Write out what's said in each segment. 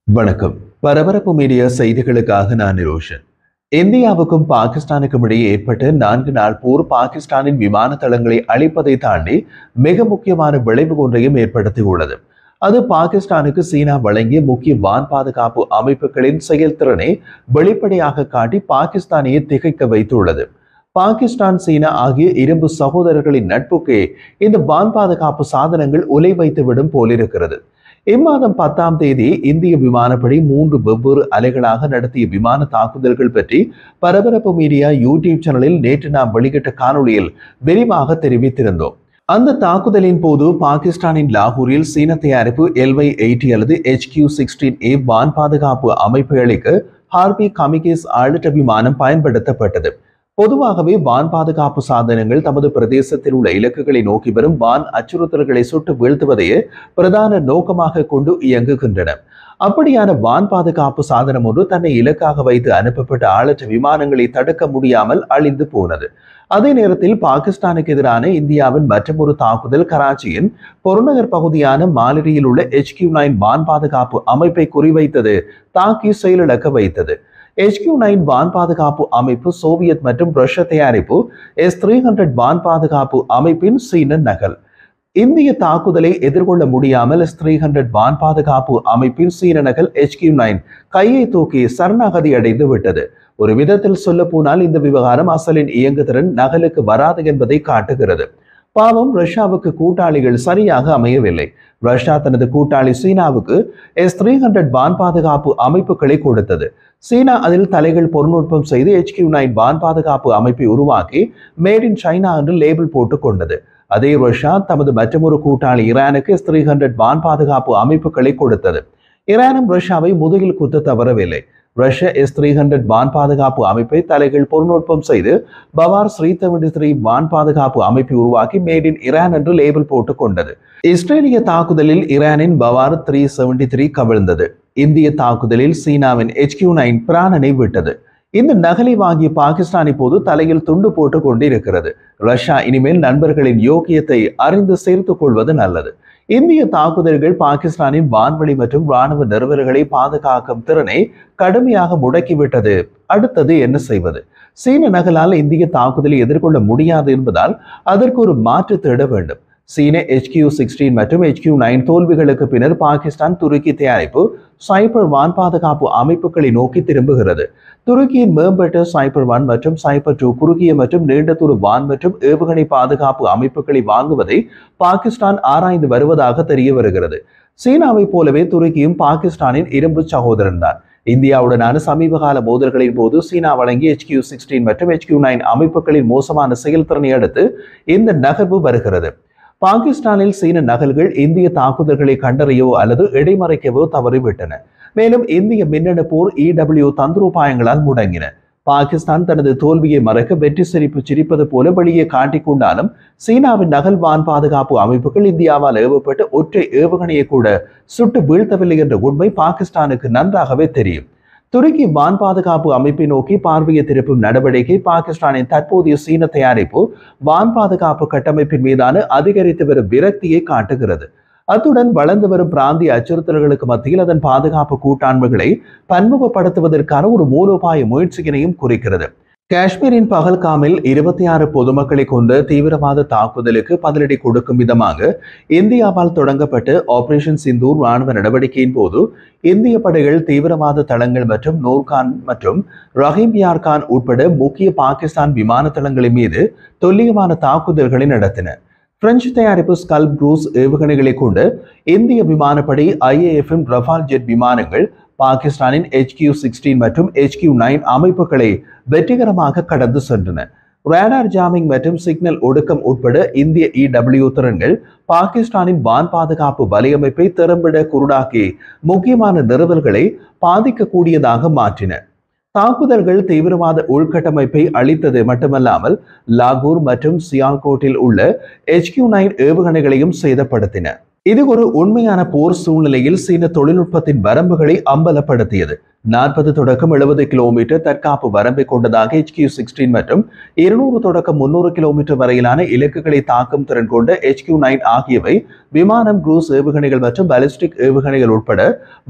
வணக்கம். பரபரப்பு மீடியா செய்திகளுக்காக நான் நிரோஷன். இந்தியாவுக்கும் பாகிஸ்தானுக்கும் இடையே ஏற்பட்ட 4 நாள் போர் பாகிஸ்தானின் விமான தளங்களை அழிப்பதை தாண்டி மிக முக்கியமான விளைவு ஒன்றையும் ஏற்படுத்தியுள்ளது. அது பாகிஸ்தானுக்கு சீனா வழங்கிய முக்கிய வான் பாதுகாப்பு அமைப்புகளின் செயல்திறனை வெளிப்படையாக காட்டி பாகிஸ்தானையே திகைக்க வைத்துள்ளது. பாகிஸ்தான், சீனா ஆகிய இரும்பு சகோதரர்களின் நட்புக்கே இந்த வான் பாதுகாப்பு சாதனங்கள் உலை வைத்துவிடும் போலிருக்கிறது. இம்மாதம் 10ஆம் தேதி இந்திய விமானப்படை 3 வெவ்வேறு அலைகளாக நடத்திய விமான தாக்குதல்கள் பற்றி பரபரப்பு மீடியா யூடியூப் சேனலில் நேற்று நாம் வெளியிட்ட காணொளியில் விரிவாக தெரிவித்திருந்தோம். அந்த தாக்குதலின் போது பாகிஸ்தானின் லாகூரில் சீன தயாரிப்பு LY-80 அல்லது HQ-16A வான் பாதுகாப்பு அமைப்பை அளிக்க ஹார்பி கமிகேஸ் ஆளிட்ட விமானம் பயன்படுத்தப்பட்டது. பொதுவாகவே வான் பாதுகாப்பு சாதனங்கள் தமது பிரதேசத்தில் உள்ள இலக்குகளை நோக்கி வரும் வான் அச்சுறுத்தல்களை சுட்டு வீழ்த்துவதையே பிரதான நோக்கமாக கொண்டு இயங்குகின்றன. அப்படியான வான் பாதுகாப்பு சாதனம் ஒன்று தன்னை இலக்காக வைத்து அனுப்பப்பட்ட ஆளற்ற விமானங்களை தடுக்க முடியாமல் அழிந்து போனது. அதே நேரத்தில் பாகிஸ்தானுக்கு எதிரான இந்தியாவின் மற்றொரு தாக்குதல் கராச்சியின் புறநகர் பகுதியான மாலிரியில் உள்ள HQ-9 வான் பாதுகாப்பு அமைப்பை குறிவைத்தது, தாக்கி செயலிழக்க வைத்தது. HQ-9 வான் பாதுகாப்பு அமைப்பு சோவியத் மற்றும் ரஷ்ய தயாரிப்பு S-300 வான் பாதுகாப்பு அமைப்பின் சீன நகல். இந்திய தாக்குதலை எதிர்கொள்ள முடியாமல் S-300 வான் பாதுகாப்பு அமைப்பின் சீன நகல் HQ-9 கையை தூக்கி சரணாகதி அடைந்து விட்டது. ஒரு விதத்தில் சொல்ல போனால் இந்த விவகாரம் அசலின் இயங்குதிறன் நகலுக்கு வராது என்பதை காட்டுகிறது. பாவம், ரஷ்யாவுக்கு கூட்டாளிகள் சரியாக அமையவில்லை. ரஷ்யா தனது கூட்டாளி சீனாவுக்கு S-300 வான் பாதுகாப்பு அமைப்புகளை கொடுத்தது. சீனா அதில் தலைகள் பொருட்நுட்பம் செய்து HQ-9 வான் பாதுகாப்பு அமைப்பை உருவாக்கி மேட் இன் சைனா என்று லேபிள் போட்டுக் கொண்டது. அதே ரஷ்யா தமது மற்றொரு கூட்டாளி ஈரானுக்கு S-300 வான் பாதுகாப்பு அமைப்புகளை கொடுத்தது. ஈரானும் ரஷ்யாவை முதுகில் குத்த தவறவில்லை. ரஷ்யா S-300 வான் பாதுகாப்பு அமைப்பை தலைகள் பொருட்நுட்பம் செய்து பவார் 373 வான் பாதுகாப்பு அமைப்பை உருவாக்கி மேட் இன் ஈரான் என்று லேபிள் போட்டுக் கொண்டது. இஸ்ரேலிய தாக்குதலில் ஈரானின் பவார் 373 கவிழ்ந்தது. இந்திய தாக்குதலில் சீனாவின் HQ-9 பிராணனை விட்டது. இந்த நகலை வாங்கிய பாகிஸ்தான் இப்போது தலையில் துண்டு போட்டுக் கொண்டிருக்கிறது. ரஷ்யா இனிமேல் நண்பர்களின் யோக்கியத்தை அறிந்து சேர்த்துக் கொள்வது நல்லது. இந்திய தாக்குதல்கள் பாகிஸ்தானின் வான்வெளி மற்றும் இராணுவ நிறுவனங்களை பாதுகாக்கும் திறனை கடுமையாக முடக்கிவிட்டது. அடுத்தது என்ன செய்வது? சீன நகலால் இந்திய தாக்குதலை எதிர்கொள்ள முடியாது என்பதால் அதற்கு ஒரு மாற்று தேட வேண்டும். சீன HQ-16 மற்றும் HQ-9 தோல்விகளுக்கு பின்னர் பாகிஸ்தான் துருக்கி தயாரிப்பு சைபர் வான் பாதுகாப்பு அமைப்புகளை நோக்கி திரும்புகிறது. துருக்கியின் மேம்பட்ட சைபர் 1 மற்றும் சைபர் 2 குறுகிய மற்றும் நீண்ட தூர வான் மற்றும் ஏவுகணை பாதுகாப்பு அமைப்புகளை வாங்குவதை பாகிஸ்தான் ஆராய்ந்து வருவதாக தெரிய வருகிறது. சீனாவை போலவே துருக்கியும் பாகிஸ்தானின் இரும்பு சகோதரன் தான். இந்தியாவுடனான சமீபகால மோதல்களின் போது சீனா வழங்கிய HQ-16 மற்றும் HQ-9 அமைப்புகளின் மோசமான செயல்திறனை அடுத்து இந்த நகர்வு வருகிறது. பாகிஸ்தானில் சீன நகல்கள் இந்திய தாக்குதல்களை கண்டறியவோ அல்லது இடைமறைக்கவோ தவறிவிட்டன. மேலும் இந்திய மின்னணு போர் EW தந்திரோபாயங்களால் முடங்கின. பாகிஸ்தான் தனது தோல்வியை மறைக்க வெற்றி சிரிப்பு சிரிப்பது போல வெளியே காட்டிக் கொண்டாலும் சீனாவின் நகல் வான் பாதுகாப்பு அமைப்புகள் இந்தியாவால் ஏவப்பட்ட ஒற்றை ஏவுகணையை கூட சுட்டு வீழ்த்தவில்லை என்ற உண்மை பாகிஸ்தானுக்கு நன்றாகவே தெரியும். துருக்கி வான் பாதுகாப்பு அமைப்பை நோக்கி பார்வையை திருப்பும் நடவடிக்கை பாகிஸ்தானின் தற்போதைய சீன தயாரிப்பு வான் பாதுகாப்பு கட்டமைப்பின் மீதான அதிகரித்து வரும் விரக்தியை காட்டுகிறது. அத்துடன் வளர்ந்து வரும் பிராந்திய அச்சுறுத்தல்களுக்கு மத்தியில் அதன் பாதுகாப்பு கூட்டாண்மைகளை பன்முகப்படுத்துவதற்கான ஒரு மூலோபாய முயற்சியினையும் குறிக்கிறது. காஷ்மீரின் பகல்காமில் 26 பொதுமக்களை கொண்ட தீவிரவாத தாக்குதலுக்கு பதிலடி கொடுக்கும் விதமாக இந்தியாவால் தொடங்கப்பட்ட ஆபரேஷன் சிந்தூர் ராணுவ நடவடிக்கையின் போது இந்திய படைகள் தீவிரவாத தளங்கள் மற்றும் நூர்கான் மற்றும் ரஹீம் யார் கான் உட்பட முக்கிய பாகிஸ்தான் விமான தளங்களின் மீது துல்லியமான தாக்குதல்களை நடத்தின. பிரெஞ்சு தயாரிப்பு ஸ்கல் ப்ரூஸ் ஏவுகணைகளை கொண்டு இந்திய விமானப்படை IAF ரஃபால் ஜெட் விமானங்கள் பாகிஸ்தானின் HQ-16 மற்றும் HQ-9 அமைப்புகளை வெற்றிகரமாக கடந்து சென்றன. ரேடார் ஜாமிங் மற்றும் சிக்னல் ஒடுக்கம் உட்பட இந்திய EW திறன்கள் பாகிஸ்தானின் வான் பாதுகாப்பு வலையமைப்பை திறம்பட குருடாக்கி முக்கியமான நிறுவல்களை பாதிக்கக்கூடியதாக மாற்றின. தாக்குதல்கள் தீவிரவாத உள்கட்டமைப்பை அளித்தது மட்டுமல்லாமல் லாகூர் மற்றும் சியால்கோட்டில் உள்ள HQ-9 ஏவுகணைகளையும் சேதப்படுத்தின. இது ஒரு உண்மையான போர் சூழ்நிலையில் சீன தொழில்நுட்பத்தின் வரம்புகளை அம்பலப்படுத்தியது. 40 தொடக்கம் 70 கிலோமீட்டர் தற்காப்பு வரம்பை கொண்டதாக HQ-16 மற்றும் 200 தொடக்கம் 300 கிலோமீட்டர் வரையிலான இலக்குகளை தாக்கும் திறன் கொண்ட HQ-9 ஆகியவை விமானம், குரூஸ் ஏவுகணைகள் மற்றும் பாலிஸ்டிக் ஏவுகணைகள் உட்பட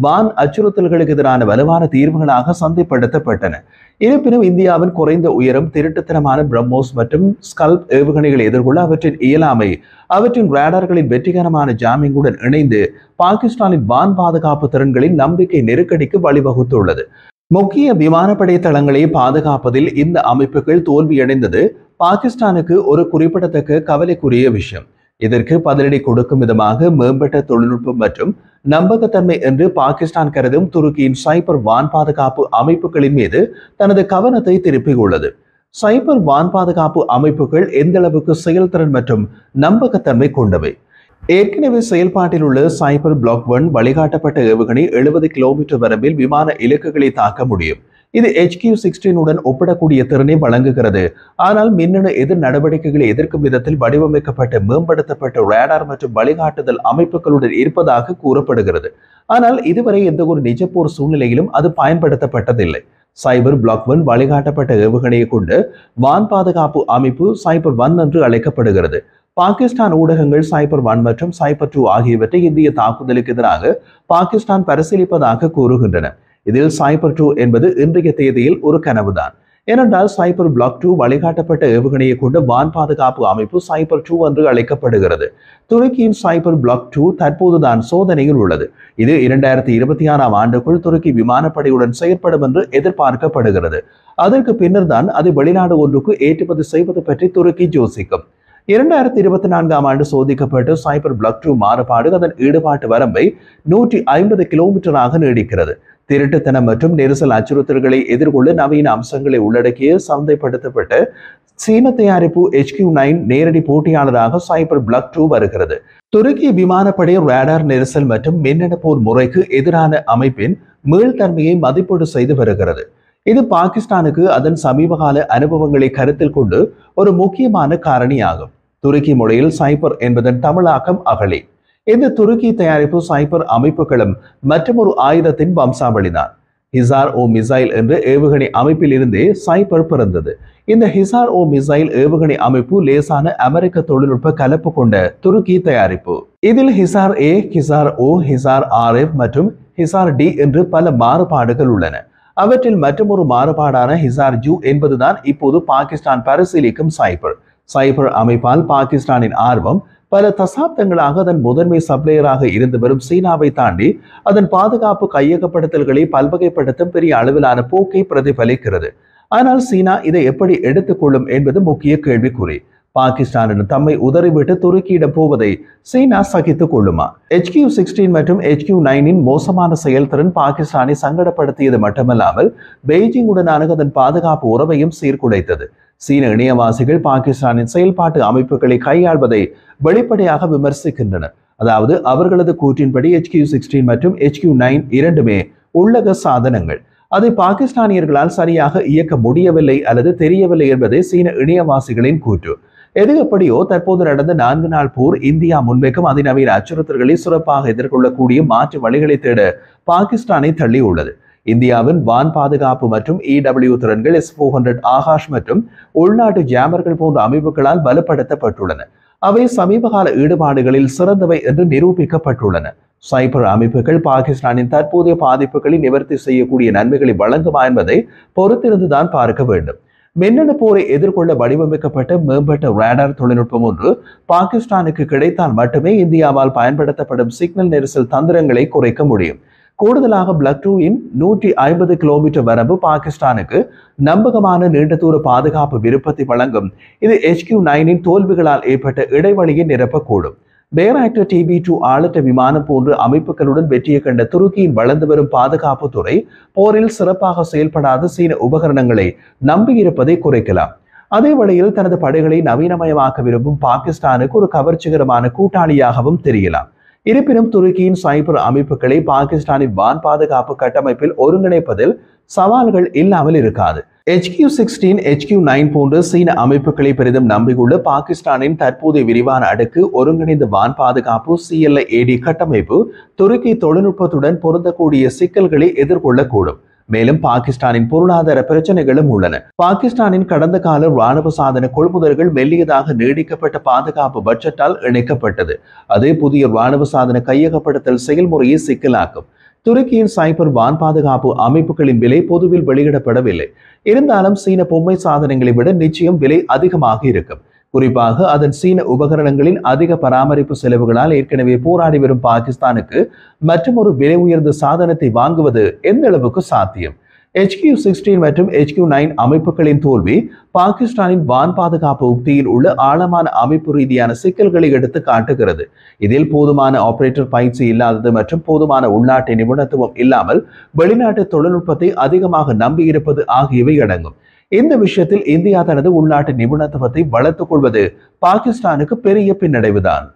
வான் அச்சுறுத்தல்களுக்கு எதிரான வலுவான தீர்வுகளாக சந்தைப்படுத்தப்பட்டன. இருப்பினும் இந்தியாவின் குறைந்த உயரம், திருட்டுத்தனமான பிரம்மோஸ் மற்றும் ஸ்கல்ப் ஏவுகணைகளை எதிர்கொள்ள அவற்றின் இயலாமை அவற்றின் ரேடார்களின் வெற்றிகரமான ஜாமிங்குடன் இணைந்து பாகிஸ்தானின் வான் பாதுகாப்பு திறன்களின் நம்பிக்கை நெருக்கடிக்கு வழிவகுத்துள்ளது. முக்கிய விமானப்படை தளங்களை பாதுகாப்பதில் இந்த அமைப்புகள் தோல்வியடைந்தது பாகிஸ்தானுக்கு ஒரு குறிப்பிடத்தக்க கவலைக்குரிய விஷயம். இதற்கு பதிலடி கொடுக்கும் விதமாக மேம்பட்ட தொழில்நுட்பம் மற்றும் நம்பகத்தன்மை என்று பாகிஸ்தான் கருதும் துருக்கியின் சைபர் வான் பாதுகாப்பு அமைப்புகளின் மீது தனது கவனத்தை திருப்பியுள்ளது. சைபர் வான் பாதுகாப்பு அமைப்புகள் எந்த அளவுக்கு செயல்திறன் மற்றும் நம்பகத்தன்மை கொண்டவை? ஏற்கனவே செயல்பாட்டில் உள்ள சைபர் பிளாக் 1 வழிகாட்டப்பட்ட ஏவுகணை 70 கிலோமீட்டர் வரம்பில் விமான இலக்குகளை தாக்க முடியும். இது HQ-16 உடன் ஒப்பிடக்கூடிய திறனை வழங்குகிறது. ஆனால் மின்னணு எதிர் நடவடிக்கைகளை எதிர்க்கும் விதத்தில் வடிவமைக்கப்பட்ட மேம்படுத்தப்பட்ட ரேடார் மற்றும் வழிகாட்டுதல் அமைப்புகளுடன் இருப்பதாக கூறப்படுகிறது. ஆனால் இதுவரை எந்த ஒரு நிஜப்போர் சூழ்நிலையிலும் அது பயன்படுத்தப்பட்டதில்லை. சைபர் பிளாக் 1 வழிகாட்டப்பட்ட ஏவுகணையை கொண்டு வான் பாதுகாப்பு அமைப்பு சைபர் 1 என்று அழைக்கப்படுகிறது. பாகிஸ்தான் ஊடகங்கள் சைபர் 1 மற்றும் சைபர் 2 ஆகியவற்றை இந்திய தாக்குதலுக்கு எதிராக பாகிஸ்தான் பரிசீலிப்பதாக கூறுகின்றன. இதில் சைபர் 2 என்பது இன்றைய தேதியில் ஒரு கனவுதான். ஏனென்றால் சைபர் பிளாக் 2 வழிகாட்டப்பட்ட ஏவுகணையை கொண்ட வான் பாதுகாப்பு அமைப்பு சைபர் 2 என்று அழைக்கப்படுகிறது. துருக்கியின் சைபர் பிளாக் 2 தற்போதுதான் சோதனையில் உள்ளது. இது 2026ஆம் ஆண்டுக்குள் துருக்கி விமானப்படையுடன் செயற்படும் என்று எதிர்பார்க்கப்படுகிறது. அதற்கு பின்னர் தான் அது வெளிநாடு ஒன்றுக்கு ஏற்றுமதி செய்வது பற்றி துருக்கி யோசிக்கும். 2024ஆம் ஆண்டு சோதிக்கப்பட்ட சைபர் பிளாக் 2 மாறுபாடு அதன் ஈடுபாட்டு வரம்பை 150 கிலோமீட்டராக நீடிக்கிறது. திருட்டுத்தனம் மற்றும் நெரிசல் அச்சுறுத்தல்களை எதிர்கொள்ள நவீன அம்சங்களை உள்ளடக்கிய சந்தைப்படுத்தப்பட்ட சீன தயாரிப்பு HQ-9 நேரடி போட்டியாளராக சைபர் பிளாக் 2 வருகிறது. துருக்கி விமானப்படை ரேடார், நெரிசல் மற்றும் மின்னணு போர் முறைக்கு எதிரான அமைப்பின் மீள்தன்மையை மதிப்பீடு செய்து வருகிறது. இது பாகிஸ்தானுக்கு அதன் சமீபகால அனுபவங்களை கருத்தில் கொண்டு ஒரு முக்கியமான காரணியாகும். துருக்கி மொழியில் சைபர் என்பதன் தமிழாக்கம் அகழி. இந்த துருக்கி தயாரிப்பு சைபர் அமைப்புகளும் மற்றொரு ஆயுதத்தின் வம்சாவளிதான். ஹிசார் ஓ மிசைல் என்ற ஏவுகணை அமைப்பில் இருந்தே சைபர் பிறந்தது. இந்த ஹிசார் ஓ மிசைல் ஏவுகணை அமைப்பு லேசான அமெரிக்க தொழில்நுட்ப கலப்பு கொண்ட துருக்கி தயாரிப்பு. இதில் ஹிசார் ஏ, ஹிசார் ஓ, ஹிசார் RF மற்றும் ஹிசார் D என்று பல மாறுபாடுகள் உள்ளன. அவற்றில் மற்றொரு மாறுபாடான ஹிசார் ஜூ என்பதுதான் இப்போது பாகிஸ்தான் பரிசீலிக்கும் சைபர். சைபர் அமைப்பால் பாகிஸ்தானின் ஆர்வம் பல தசாப்தங்களாக அதன் முதன்மை சப்ளையராக இருந்து வரும் சீனாவை தாண்டி அதன் பாதுகாப்பு கையகப்படுத்தல்களை பல்வகைப்படுத்தும் பெரிய அளவிலான போக்கை பிரதிபலிக்கிறது. ஆனால் சீனா இதை எப்படி எடுத்துக்கொள்ளும் என்பது முக்கிய கேள்விக்குறி. பாகிஸ்தானிடம் தம்மை உதறிவிட்டு துருக்கியிடம் போவதை சீனா சகித்துக் கொள்ளுமா? HQ-16 மற்றும் HQ-9 மோசமான செயல்திறன் பாகிஸ்தானை சங்கடப்படுத்தியது மட்டுமல்லாமல் பெய்ஜிங்குடனான அதன் பாதுகாப்பு உறவையும் சீர்குலைத்தது. சீன இணையவாசிகள் பாகிஸ்தானின் செயல்பாட்டு அமைப்புகளை கையாள்வதை வெளிப்படையாக விமர்சிக்கின்றனர். அதாவது அவர்களது கூற்றின்படி HQ-16 மற்றும் HQ-9 இரண்டுமே உள்ளக சாதனங்கள். அதை பாகிஸ்தானியர்களால் சரியாக இயக்க முடியவில்லை அல்லது தெரியவில்லை என்பதே சீன இணையவாசிகளின் கூற்று. எது எப்படியோ தற்போது நடந்த 4 நாள் போர் இந்தியா முன்வைக்கும் அதிநவீன அச்சுறுத்தல்களை சிறப்பாக எதிர்கொள்ளக்கூடிய மாற்று வழிகளை தேட பாகிஸ்தானை தள்ளியுள்ளது. இந்தியாவின் வான் பாதுகாப்பு மற்றும் EW திறன்கள் S-400 ஆகாஷ் மற்றும் உள்நாட்டு ஜாமர்கள் போன்ற அமைப்புகளால் பலப்படுத்தப்பட்டுள்ளன. அவை சமீபகால ஈடுபாடுகளில் சிறந்தவை என்று நிரூபிக்கப்பட்டுள்ளன. சைபர் அமைப்புகள் பாகிஸ்தானின் தற்போதைய பாதிப்புகளை நிவர்த்தி செய்யக்கூடிய நன்மைகளை வழங்குமா என்பதை பொறுத்திருந்துதான் பார்க்க வேண்டும். மின்னணு போரை எதிர்கொள்ள வடிவமைக்கப்பட்ட மேம்பட்ட ரேடார் தொழில்நுட்பம் ஒன்று பாகிஸ்தானுக்கு கிடைத்தால் மட்டுமே இந்தியாவால் பயன்படுத்தப்படும் சிக்னல் நெரிசல் தந்திரங்களை குறைக்க முடியும். கூடுதலாக பிளாக் 2 150 கிலோமீட்டர் வரம்பு பாகிஸ்தானுக்கு நம்பகமான நீண்ட தூர பாதுகாப்பு விருப்பத்தை வழங்கும். இது HQ-9 தோல்விகளால் ஏற்பட்ட இடைவெளியை நிரப்பக்கூடும். பேராக்டர் TB2 ஆளற்ற விமானம் போன்ற அமைப்புகளுடன் வெற்றியை கண்ட துருக்கியின் வளர்ந்து வரும் பாதுகாப்பு துறை போரில் சிறப்பாக செயல்படாத சீன உபகரணங்களை நம்பியிருப்பதை குறைக்கலாம். அதே வேளையில் தனது படைகளை நவீனமயமாக்க விரும்பும் பாகிஸ்தானுக்கு ஒரு கவர்ச்சிகரமான கூட்டாளியாகவும் தெரியலாம். இருப்பினும் துருக்கியின் சைபர் அமைப்புகளை பாகிஸ்தானின் வான் பாதுகாப்பு கட்டமைப்பில் ஒருங்கிணைப்பதில் சவால்கள் இல்லாமல் இருக்காது. HQ-16, HQ-9 போன்ற சீன அமைப்புகளை பெரிதும் நம்பியுள்ள பாகிஸ்தானின் தற்போதைய விரிவான அடுக்கு ஒருங்கிணைந்த வான் பாதுகாப்பு CLAD கட்டமைப்பு துருக்கி தொழில்நுட்பத்துடன் பொருந்தக்கூடிய சிக்கல்களை எதிர்கொள்ளக்கூடும். மேலும் பாகிஸ்தானின் பொருளாதார பிரச்சனைகளும் உள்ளன. பாகிஸ்தானின் கடந்த கால ராணுவ சாதன கொள்முதல்கள் மெல்லியதாக நீடிக்கப்பட்ட பாதுகாப்பு பட்ஜெட்டால் இணைக்கப்பட்டது. அதே புதிய ராணுவ சாதன கையகப்படுத்தல் செயல்முறையை சிக்கலாக்கும். துருக்கியின் சைபர் வான் பாதுகாப்பு அமைப்புகளின் விலை பொதுவில் வெளியிடப்படவில்லை. இருந்தாலும் சீன பொம்மை சாதனங்களை விட நிச்சயம் விலை அதிகமாக இருக்கும். குறிப்பாக அதன் சீன உபகரணங்களின் அதிக பராமரிப்பு செலவுகளால் ஏற்கனவே போராடி வரும் பாகிஸ்தானுக்கு மற்றும் ஒரு விலை உயர்ந்த சாதனத்தை வாங்குவது எந்த அளவுக்கு சாத்தியம்? HQ-16 மற்றும் HQ-9 அமைப்புகளின் தோல்வி பாகிஸ்தானின் வான் பாதுகாப்பு உத்தியில் உள்ள ஆழமான அமைப்பு ரீதியான சிக்கல்களை எடுத்து காட்டுகிறது. இதில் போதுமான ஆபரேட்டர் பயிற்சி இல்லாதது மற்றும் போதுமான உள்நாட்டு நிபுணத்துவம் இல்லாமல் வெளிநாட்டு தொழில்நுட்பத்தை அதிகமாக நம்பியிருப்பது ஆகியவை அடங்கும். இந்த விஷயத்தில் இந்தியா தனது உள்நாட்டு நிபுணத்துவத்தை வளர்த்துக் கொள்வது பாகிஸ்தானுக்கு பெரிய பின்னடைவுதான்.